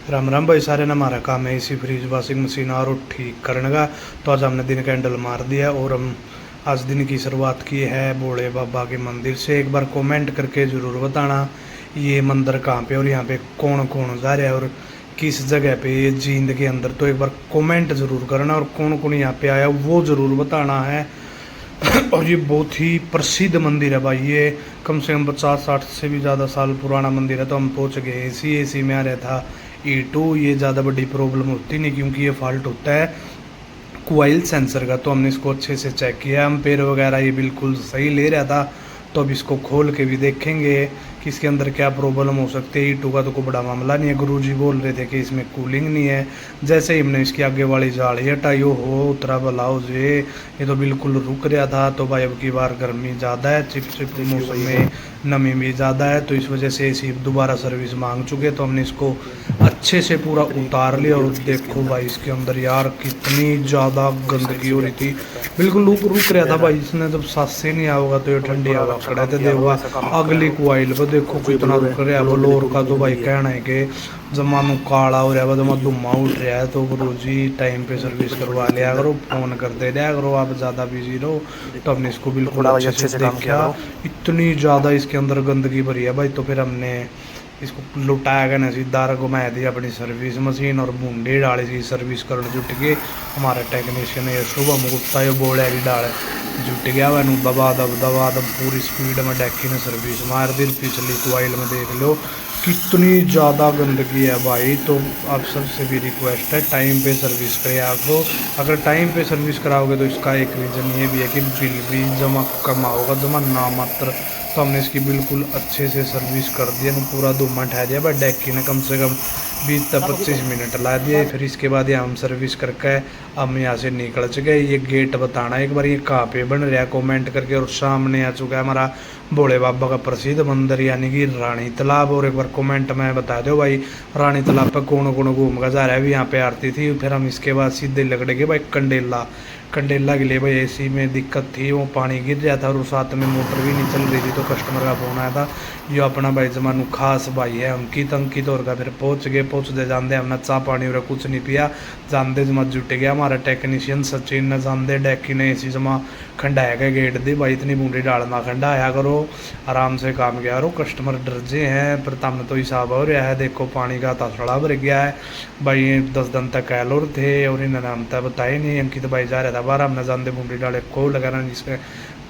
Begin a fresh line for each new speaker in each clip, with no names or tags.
राम राम भाई सारे ना, हमारा काम है एसी फ्रिज वॉशिंग मशीन और ठीक करने का। तो आज हमने दिन कैंडल मार दिया और हम आज दिन की शुरुआत की है भोले बाबा के मंदिर से। एक बार कमेंट करके ज़रूर बताना ये मंदिर कहाँ पे और यहाँ पे कौन कौन जा रहा है और किस जगह पे ये जींद के अंदर। तो एक बार कमेंट ज़रूर करना और कौन कौन यहाँ पे आया वो ज़रूर बताना है। और ये बहुत ही प्रसिद्ध मंदिर है भाई, ये कम से कम 50-60 से भी ज़्यादा साल पुराना मंदिर है। तो हम पहुँच गए एसी में आ रहा था E2। ये ज़्यादा बड़ी प्रॉब्लम होती नहीं क्योंकि ये फॉल्ट होता है कोयल सेंसर का। तो हमने इसको अच्छे से चेक किया, एम्पेयर वगैरह ये बिल्कुल सही ले रहा था। तो अब इसको खोल के भी देखेंगे कि इसके अंदर क्या प्रॉब्लम हो सकती है। E2 का तो कोई बड़ा मामला नहीं है, गुरुजी बोल रहे थे कि इसमें कूलिंग नहीं है। जैसे ही हमने इसकी आगे वाली जाली हटाई हो उतरा बलाओ ये तो बिल्कुल रुक रहा था। तो भाई अब की बार गर्मी ज़्यादा है, चिप मौसम में नमी भी ज़्यादा है, तो इस वजह से इसी दोबारा सर्विस मांग चुके। तो हमने इसको अच्छे से पूरा उतार लिया और देखो भाई इसके अंदर यार कितनी ज़्यादा गंदगी हो रही थी, बिल्कुल रुक रहा था भाई। इसने जब सांस से नहीं होगा तो ये ठंडी हवा खड़ा थे। देखो अगली कोयल को देखो कितना रुक रहा है। बोलोर का तो भाई कहना है कि जमानू काला हो रहा है, जमा धुआं उठ रहा है। तो गुरु जी टाइम पे सर्विस करवा लिया करो, फ़ोन करते रहा करो, आप ज़्यादा बिजी रहो। तो हमने इसको बिल्कुल अच्छे से देखा, इतनी ज़्यादा इसके अंदर गंदगी भरी है भाई। तो फिर हमने इसको लुटाया गया ना, सीधा घुमाया दी अपनी सर्विस मशीन और बूंदी डाली सी सर्विस करने जुट के। हमारा टेक्नीशियन ये शुभम गुप्ता ये बोले की डाल जुट गया वह दबा दब पूरी स्पीड में डैकी ने सर्विस मार दी। पिछली कोयल में देख लो कितनी ज़्यादा गंदगी है भाई। तो आप सबसे भी रिक्वेस्ट है टाइम पे सर्विस करें आपको। अगर टाइम पे सर्विस कराओगे तो इसका एक रीज़न ये भी है कि बिल भी जमा कम आओगा, जमा ना मात्र। तो हमने इसकी बिल्कुल अच्छे से सर्विस कर दिया, पूरा धुआं ठहर दिया बट डैकी ने कम से कम 20 से 25 मिनट ला दिए। फिर इसके बाद ये हम सर्विस करके हम यहाँ से निकल चुके। ये गेट बताना एक बार ये कहाँ पे बन रहा है कमेंट करके। और सामने आ चुका है हमारा भोले बाबा का प्रसिद्ध मंदिर यानी कि रानी तालाब। और एक बार कमेंट में बता दो भाई रानी तालाब पर कौन कौन घूम कर जा रहा है। अभी यहाँ पे आरती थी, फिर हम इसके बाद सीधे लगड़े गए भाई कंडेला के लिए। भाई एसी में दिक्कत थी, वो पानी गिर रहा था और साथ में मोटर भी नहीं चल रही थी। तो कस्टमर का फ़ोन आया था, जो अपना भाई जमानू खास भाई है अंकित और का। फिर पहुँचते जानते हमने चाह पानी और कुछ नहीं पिया, जानते जमा जुट गया हमारा टेक्नीशियन सचिन ने। जानते डैकी ने एसी जमा खंडाया गया गेट दी भाई, इतनी बूंदी डालना खंडा आया करो, आराम से काम किया करो, कस्टमर डर जे हैं। पर तम तो हिसाब हो रहा है, देखो पानी का तसड़ा भर गया है भाई। 10 दिन तक कैलोर थे और इन्होंने हम तक बताए नहीं। अंकित भाई जा रहा था बाहर, हमने जानते बूंदी डाले खोल लगाना जिसमें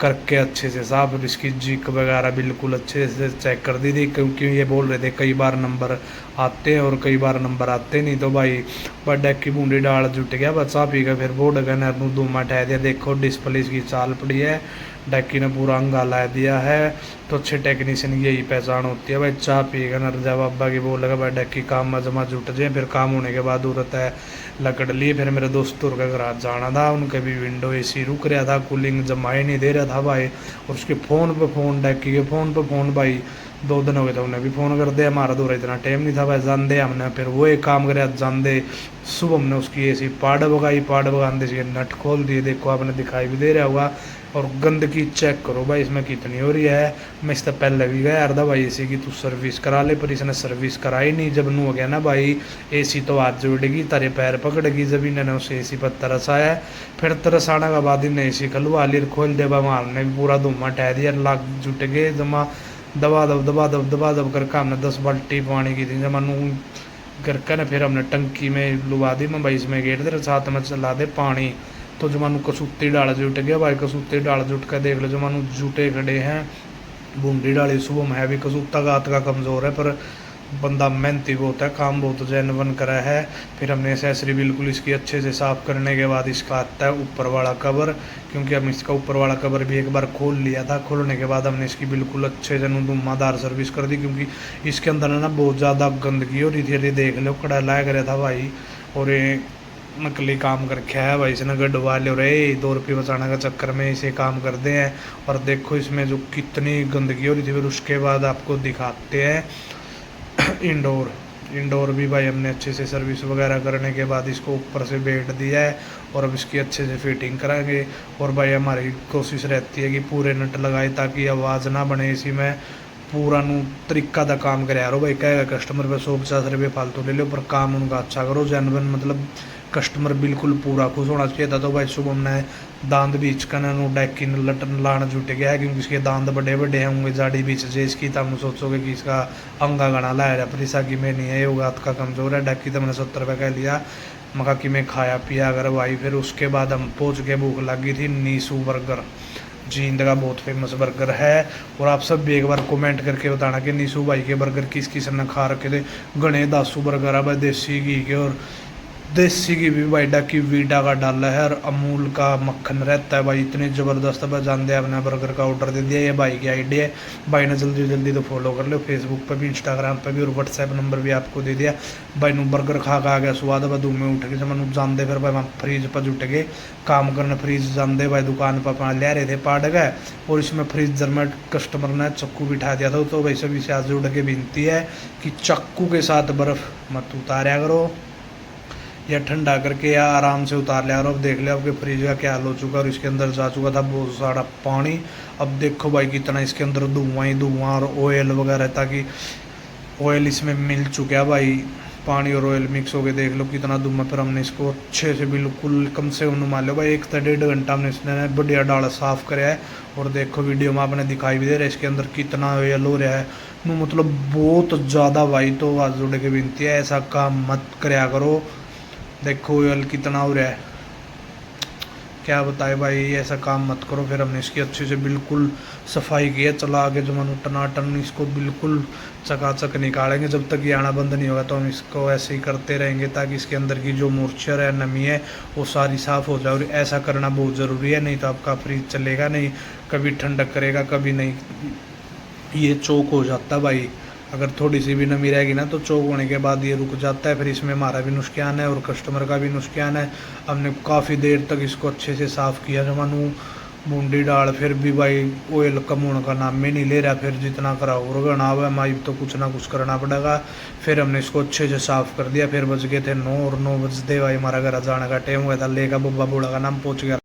करके अच्छे से साफ। और इसकी जिक वगैरह बिल्कुल अच्छे से चेक कर दी थी क्योंकि ये बोल रहे थे कई बार नंबर आते हैं और कई बार नंबर आते नहीं। तो भाई बट की बूंदी डाल जुट गया बच्चा पी का। फिर बोर्ड गनर धूमा ठह दिया, देखो डिस्प्ले इसकी चाल पड़ी है, डैकी ने पूरा अंगा ला दिया है। तो अच्छे टेक्नीशियन की यही पहचान होती है भाई। चाह पी गए नर जब अब्बा की बोल लगा भाई डैकी काम में जमा जुट जाए। फिर काम होने के बाद जरूरत है लकड़ लिए। फिर मेरे दोस्तों का घर जाना था, उनके भी विंडो एसी रुक रहा था, कूलिंग जमाए नहीं दे रहा था भाई। और उसके फ़ोन पे फ़ोन डैकी के फ़ोन पे फ़ोन भाई 2 दिन हो गए थे, उन्हें भी फ़ोन कर दिया। हमारा दूर इतना टाइम नहीं था भाई, जान दे हमने। फिर वो एक काम करे जान दे सुबह हमने उसकी ऐसी पाड़ भगाने से नट खोल दिए, देखो आपने दिखाई भी दे रहा होगा। और गंदगी चेक करो भाई इसमें कितनी हो रही है। मैं इससे पहले भी गया यार भाई एसी की तू सर्विस करा ले, पर इसने सर्विस कराई नहीं। जब नू हो गया ना भाई एसी तो हाथ जोड़ेगी तारे पैर पकड़ेगी। जब इन्होंने उस एसी पर तरस आया, फिर तरस आने के बाद इन्हें एसी खुलवा ली, खोल दे मारने भी पूरा धुआं ठह दिया, लाग जुट गए जमा दबा दब करके हमने 10 बाल्टी पानी की थी जमा नू करके ना। फिर हमने टंकी में लुवा दी, मैं भाई इसमें गेट दे साथ में चला दे पानी। तो जमानू कसूती डाल जुट गया भाई, कसूती डाल जुट कर देख लो जमानू जूटे खड़े हैं। बूंदी डाली सुबह में है भी कसूता गात का कमज़ोर है, पर बंदा मेहनती बहुत है, काम बहुत जैन करा है। फिर हमने एसेसरी बिल्कुल इसकी अच्छे से साफ़ करने के बाद इसका आता है ऊपर वाला कवर, क्योंकि हम इसका ऊपर वाला कवर भी एक बार खोल लिया था। खोलने के बाद हमने इसकी बिल्कुल अच्छे से धुआंधार सर्विस कर दी, क्योंकि इसके अंदर ना बहुत ज़्यादा गंदगी हो रही थी। अरे देख लो कड़ा लाया गया था भाई, और ये नकली काम करके है भाई इसने गढ़वा ले रहे 2 रुपये बचाने का चक्कर में इसे काम करते हैं। और देखो इसमें जो कितनी गंदगी हो रही थी। फिर उसके बाद आपको दिखाते हैं इंडोर भी भाई हमने अच्छे से सर्विस वगैरह करने के बाद इसको ऊपर से बैठ दिया है और अब इसकी अच्छे से फिटिंग कराएंगे। और भाई हमारी कोशिश रहती है कि पूरे नट लगाए ताकि आवाज़ ना बने इसी में। पूरा नू तरीका दा काम करे यारो भाई, कहेगा कस्टमर पे 150 रुपये फालतू ले लो, पर काम उनका अच्छा करो जेन्युइन, मतलब कस्टमर बिल्कुल पूरा खुश होना चाहिए था। तो भाई शुभम ने दांत बीच का नू डैकी लटन लाना जुट गया है, क्योंकि इसके दांत बड़े बड़े होंगे, जाड़ी बीच जे इसकी, तब सोचोगे कि इसका अंगा गणा लाया पर इसा कि मैं नहीं है, ये हाथ का कमजोर है। डैकी तो मैंने 70 रुपये का लिया, मका कि मैं खाया पिया अगर भाई। फिर उसके बाद हम पहुँच के, भूख लगी थी, नीसू बर्गर जींद का बहुत फेमस बर्गर है। और आप सब भी एक बार कमेंट करके बताना कि नीसू भाई के बर्गर किस किस ने खा रखे थे। गणे दासू बर्गर है भाई, देसी घी के, और देसी घी भी भाई डाकी वीटा का डाला है, और अमूल का मक्खन रहता है भाई, इतनी ज़बरदस्त। भाई जानते हैं, अपने बर्गर का ऑर्डर दे दिया, ये भाई की आइडिया है। भाई ने जल्दी जल्दी तो फॉलो कर लो, फेसबुक पर भी, इंस्टाग्राम पर भी, और व्हाट्सएप नंबर भी आपको दे दिया। भाई नू बर्गर खा आ गया स्वाद, भाई धूम में उठ के जब मैं जानते, फिर भाई फ्रिज पर जुट गए काम करने। फ्रिज जानते भाई दुकान पर अपना ले रहे थे, पाट गए, और इसमें फ्रीजर में कस्टमर ने चक्कू बिठा दिया था। तो भाई सभी से आज जुड़ के विनती है कि चक्कू के साथ बर्फ़ मत उतारा करो, या ठंडा करके या आराम से उतार लिया। और अब देख लिया आपके फ्रिज का क्या हाल हो चुका है, और इसके अंदर जा चुका था बहुत सारा पानी। अब देखो भाई कितना इसके अंदर धुआं ही धुआं और ऑयल वगैरह, ताकि ऑयल इसमें मिल चुका है भाई, पानी और ऑयल मिक्स हो गए। देख लो कितना धुआं। फिर हमने इसको अच्छे से बिल्कुल कम से कम मान लो भाई 1 से 1.5 घंटा हमने इसने बढ़िया डाला साफ़ कराया है। और देखो वीडियो में आपने दिखाई भी दे रहा है इसके अंदर कितना ऑयल हो रहा है, मतलब बहुत ज़्यादा भाई। तो आज जुड़ के विनती है, ऐसा काम मत कराया करो। देखो ऑयल कितना हो रहा है, क्या बताए भाई, ऐसा काम मत करो। फिर हमने इसकी अच्छे से बिल्कुल सफाई की है। चला आगे जो मन टनाटन इसको बिल्कुल चकाचक निकालेंगे। जब तक ये आना बंद नहीं होगा तो हम इसको ऐसे ही करते रहेंगे, ताकि इसके अंदर की जो मॉइस्चर है, नमी है, वो सारी साफ़ हो जाए। और ऐसा करना बहुत ज़रूरी है, नहीं तो आपका फ्रिज चलेगा नहीं, कभी ठंडक करेगा कभी नहीं, ये चौक हो जाता भाई। अगर थोड़ी सी भी नमी रहेगी ना तो चौक होने के बाद ये रुक जाता है। फिर इसमें हमारा भी नुकसान है और कस्टमर का भी नुकसान है। हमने काफ़ी देर तक इसको अच्छे से साफ़ किया, जब मानू बूंदी डाल, फिर भी भाई ऑयल कम होने का नाम ही नहीं ले रहा। फिर जितना करा और गणा हुआ हमारी, तो कुछ ना कुछ करना पड़ेगा। फिर हमने इसको अच्छे से साफ़ कर दिया। फिर बज गए थे 9, और 9 बजते भाई हमारा घर जाने का टाइम हुआ था। लेगा बब्बा बूढ़ा का नाम पहुँच गया।